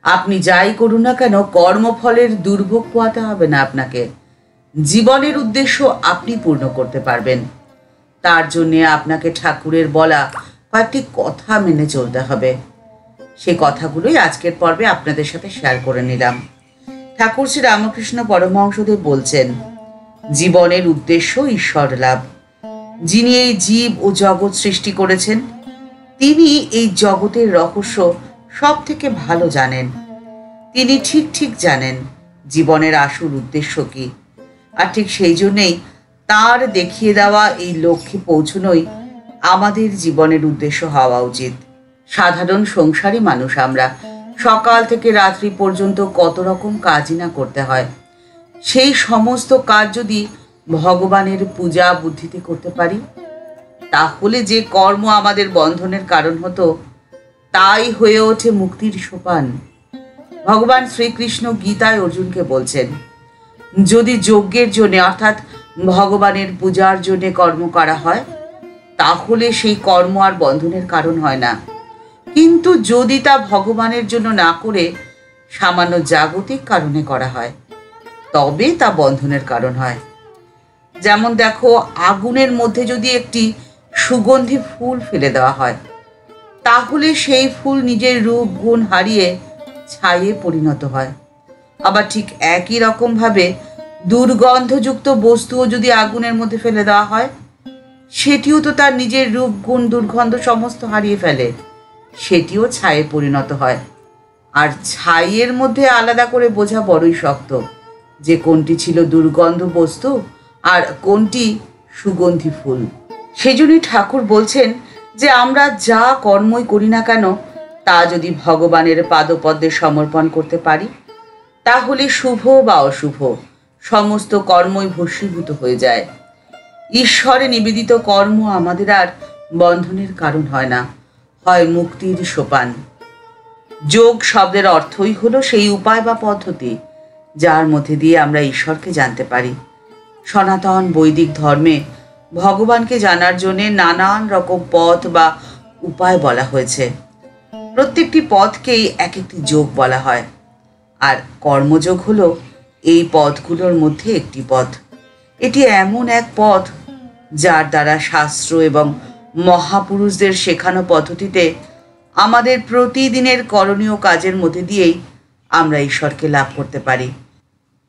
আপনি যাই করুন না কেন কর্মফলের দুর্ভোগ পোহাতে হবে না আপনাকে। জীবনের উদ্দেশ্য আপনি পূর্ণ করতে পারবেন। তার জন্যে আপনাকে ঠাকুরের বলা কয়েকটি কথা মেনে চলতে হবে। সেই কথাগুলোই আজকের পর্বে আপনাদের সাথে শেয়ার করে নিলাম। ঠাকুর শ্রী রামকৃষ্ণ পরমহংসদেব বলছেন, জীবনের উদ্দেশ্য ঈশ্বর লাভ। যিনি এই জীব ও জগৎ সৃষ্টি করেছেন, তিনি এই জগতের রহস্য সব থেকে ভালো জানেন। তিনি ঠিক ঠিক জানেন জীবনের আসল উদ্দেশ্য কি। আর ঠিক সেই জন্যেই তার দেখিয়ে দেওয়া এই লক্ষ্যে পৌঁছনোই আমাদের জীবনের উদ্দেশ্য হওয়া উচিত। সাধারণ সংসারী মানুষ আমরা, সকাল থেকে রাত্রি পর্যন্ত কত রকম কাজই না করতে হয়। সেই সমস্ত কাজ যদি ভগবানের পূজা বুদ্ধিতে করতে পারি, তাহলে যে কর্ম আমাদের বন্ধনের কারণ হতো, তাই হয়ে ওঠে মুক্তির সোপান। ভগবান শ্রীকৃষ্ণ গীতায় অর্জুনকে বলছেন, যদি যজ্ঞের জন্যে অর্থাৎ ভগবানের পূজার জন্যে কর্ম করা হয়, তাহলে সেই কর্ম আর বন্ধনের কারণ হয় না। কিন্তু যদি তা ভগবানের জন্য না করে সামান্য জাগতিক কারণে করা হয়, তবে তা বন্ধনের কারণ হয়। যেমন দেখো, আগুনের মধ্যে যদি একটি সুগন্ধি ফুল ফেলে দেওয়া হয়, তাহলে সেই ফুল নিজের রূপ গুণ হারিয়ে ছাইয়ে পরিণত হয়। আবার ঠিক একই রকম ভাবে দুর্গন্ধযুক্ত বস্তুও যদি আগুনের মধ্যে ফেলে দেওয়া হয়, সেটিও তো তার নিজের রূপ গুণ দুর্গন্ধ সমস্ত হারিয়ে ফেলে, সেটিও ছায়ে পরিণত হয়। আর ছাইয়ের মধ্যে আলাদা করে বোঝা বড়ই শক্ত যে কোনটি ছিল দুর্গন্ধ বস্তু আর কোনটি সুগন্ধি ফুল। সেজন্যই ঠাকুর বলছেন যে আমরা যা কর্মই করি না কেন, তা যদি ভগবানের পাদপদ্মে সমর্পণ করতে পারি, তাহলে শুভ বা অশুভ সমস্ত কর্মই ভস্মীভূত হয়ে যায়। ঈশ্বরে নিবেদিত কর্ম আমাদের আর বন্ধনের কারণ হয় না, হয় মুক্তির সোপান। যোগ শব্দের অর্থই হলো সেই উপায় বা পদ্ধতি যার মধ্যে দিয়ে আমরা ঈশ্বরকে জানতে পারি। সনাতন বৈদিক ধর্মে ভগবানকে জানার জন্যে নানান রকম পথ বা উপায় বলা হয়েছে। প্রত্যেকটি পথকেই এক একটি যোগ বলা হয়, আর কর্মযোগ হলো এই পথগুলোর মধ্যে একটি পথ। এটি এমন এক পথ যার দ্বারা শাস্ত্র এবং মহাপুরুষদের শেখানো পদ্ধতিতে আমাদের প্রতিদিনের করণীয় কাজের মধ্যে দিয়েই আমরা ঈশ্বরকে লাভ করতে পারি।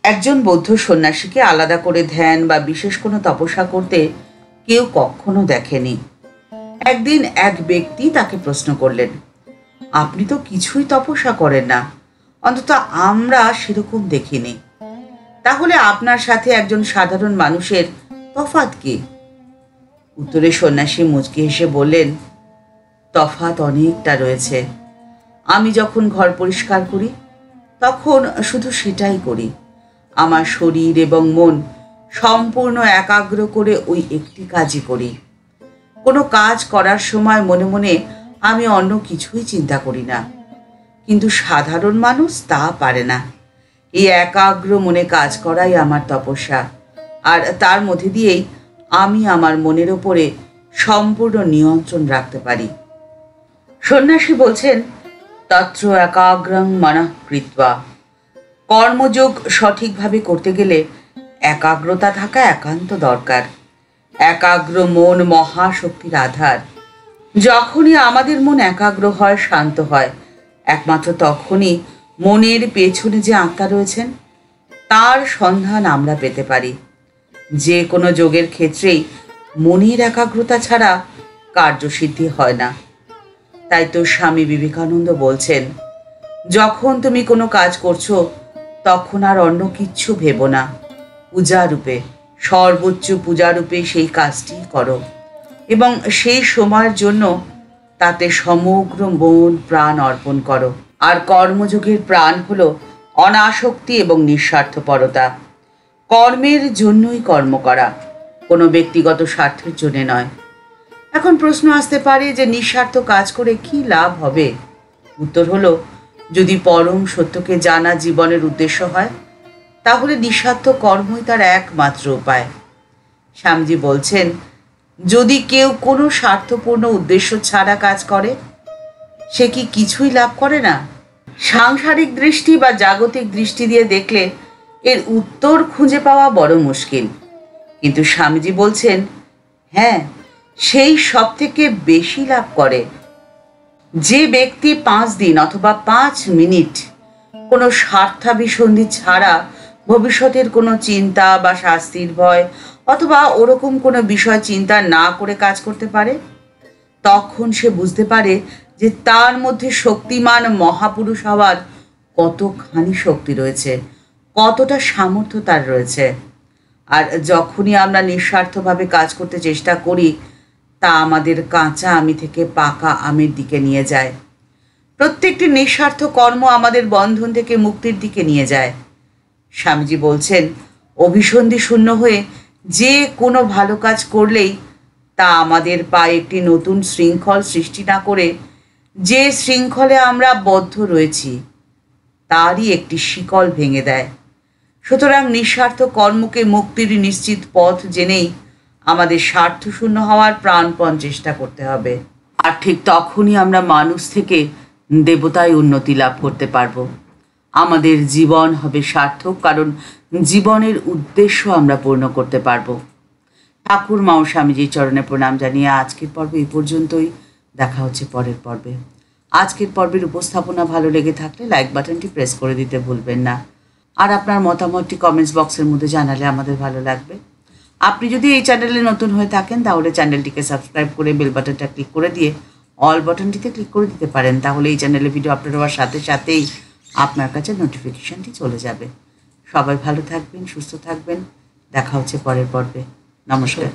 একজন বৌদ্ধ সন্ন্যাসীকে আলাদা করে ধ্যান বা বিশেষ কোনো তপস্যা করতে কেউ কখনো দেখেনি। একদিন এক ব্যক্তি তাকে প্রশ্ন করলেন, আপনি তো কিছুই তপস্যা করেন না, অন্তত আমরা সেরকম দেখিনি, তাহলে আপনার সাথে একজন সাধারণ মানুষের তফাৎ কি? উত্তরে সন্ন্যাসী মুচকি হেসে বললেন, তফাৎ অনেকটা রয়েছে। আমি যখন ঘর পরিষ্কার করি, তখন শুধু সেটাই করি। আমার শরীর এবং মন সম্পূর্ণ একাগ্র করে ওই একটি কাজই করি। কোনো কাজ করার সময় মনে মনে আমি অন্য কিছুই চিন্তা করি না। কিন্তু সাধারণ মানুষ তা পারে না। এই একাগ্র মনে কাজ করাই আমার তপস্যা, আর তার মধ্যে দিয়েই আমি আমার মনের ওপরে সম্পূর্ণ নিয়ন্ত্রণ রাখতে পারি। সন্ন্যাসী বলছেন, তত্র একাগ্রং মনঃ কৃত্বা। কর্মযোগ সঠিকভাবে করতে গেলে একাগ্রতা থাকা একান্ত দরকার। একাগ্র মন মহাশক্তির আধার। যখনই আমাদের মন একাগ্র হয়, শান্ত হয়, একমাত্র তখনই মনের পেছনে যে আত্মা রয়েছেন তার সন্ধান আমরা পেতে পারি। যে কোনো যোগের ক্ষেত্রেই মনের একাগ্রতা ছাড়া কার্যসিদ্ধি হয় না। তাই তো স্বামী বিবেকানন্দ বলছেন, যখন তুমি কোনো কাজ করছো, তখন আর অন্য কিচ্ছু ভেবো না, পূজারূপে, সর্বোচ্চ পূজারূপে সেই কাজটি করো এবং সেই সময়ের জন্য তাতে সমগ্র মন প্রাণ অর্পণ করো। আর কর্মযোগের প্রাণ হলো অনাসক্তি এবং নিঃস্বার্থপরতা। কর্মের জন্যই কর্ম করা, কোনো ব্যক্তিগত স্বার্থের জন্য নয়। এখন প্রশ্ন আসতে পারে যে নিঃস্বার্থ কাজ করে কি লাভ হবে? উত্তর হলো, যদি পরম সত্যকে জানা জীবনের উদ্দেশ্য হয়, তাহলে নিঃস্বার্থ কর্মই তার একমাত্র উপায়। স্বামীজি বলছেন, যদি কেউ কোনো স্বার্থপূর্ণ উদ্দেশ্য ছাড়া কাজ করে, সে কি কিছুই লাভ করে না? সাংসারিক দৃষ্টি বা জাগতিক দৃষ্টি দিয়ে দেখলে এর উত্তর খুঁজে পাওয়া বড় মুশকিল, কিন্তু স্বামীজি বলছেন হ্যাঁ, সেই সব থেকে বেশি লাভ করে যে ব্যক্তি 5 দিন অথবা 5 মিনিট কোনো স্বার্থাভিসন্ধি ছাড়া ভবিষ্যতের কোনো চিন্তা বা শাস্তির ভয় অথবা ওরকম কোনো বিষয় চিন্তা না করে কাজ করতে পারে, তখন সে বুঝতে পারে যে তার মধ্যে শক্তিমান মহাপুরুষ হওয়ার কতখানি শক্তি রয়েছে, কতটা সামর্থ্য তার রয়েছে। আর যখনই আমরা নিঃস্বার্থভাবে কাজ করতে চেষ্টা করি, তা আমাদের কাঁচা আমি থেকে পাকা আমের দিকে নিয়ে যায়। প্রত্যেকটি নিঃস্বার্থ কর্ম আমাদের বন্ধন থেকে মুক্তির দিকে নিয়ে যায়। স্বামীজি বলছেন অভিসন্ধি শূন্য হয়ে যে কোনো ভালো কাজ করলেই তা আমাদের পায়ে একটি নতুন শৃঙ্খল সৃষ্টি না করে যে শৃঙ্খলে আমরা বদ্ধ রয়েছি তারই একটি শিকল ভেঙে দেয়। সুতরাং নিঃস্বার্থ কর্মকে মুক্তির নিশ্চিত পথ জেনেই আমাদের স্বার্থশূন্য হওয়ার প্রাণপণ চেষ্টা করতে হবে। আর ঠিক তখনই আমরা মানুষ থেকে দেবতায় উন্নতি লাভ করতে পারবো। আমাদের জীবন হবে সার্থক, কারণ জীবনের উদ্দেশ্য আমরা পূর্ণ করতে পারবো। ঠাকুর মা ও স্বামীজির চরণে প্রণাম জানিয়ে আজকের পর্বে এই পর্যন্তই। দেখা হচ্ছে পরের পর্বে। আজকের পর্বের উপস্থাপনা ভালো লেগে থাকলে লাইক বাটনটি প্রেস করে দিতে ভুলবেন না। আর আপনার মতামতটি কমেন্টস বক্সের মধ্যে জানালে আমাদের ভালো লাগবে। আপনি যদি এই চ্যানেলে নতুন হয়ে থাকেন তাহলে চ্যানেলটিকে সাবস্ক্রাইব করে বেল বাটনটা ক্লিক করে দিয়ে অল বাটনটিতে ক্লিক করে দিতে পারেন। তাহলে এই চ্যানেলে ভিডিও আপলোড হওয়ার সাথে সাথেই আপনার কাছে নোটিফিকেশনটি চলে যাবে। সবাই ভালো থাকবেন, সুস্থ থাকবেন। দেখা হচ্ছে পরের পর্বে। নমস্কার।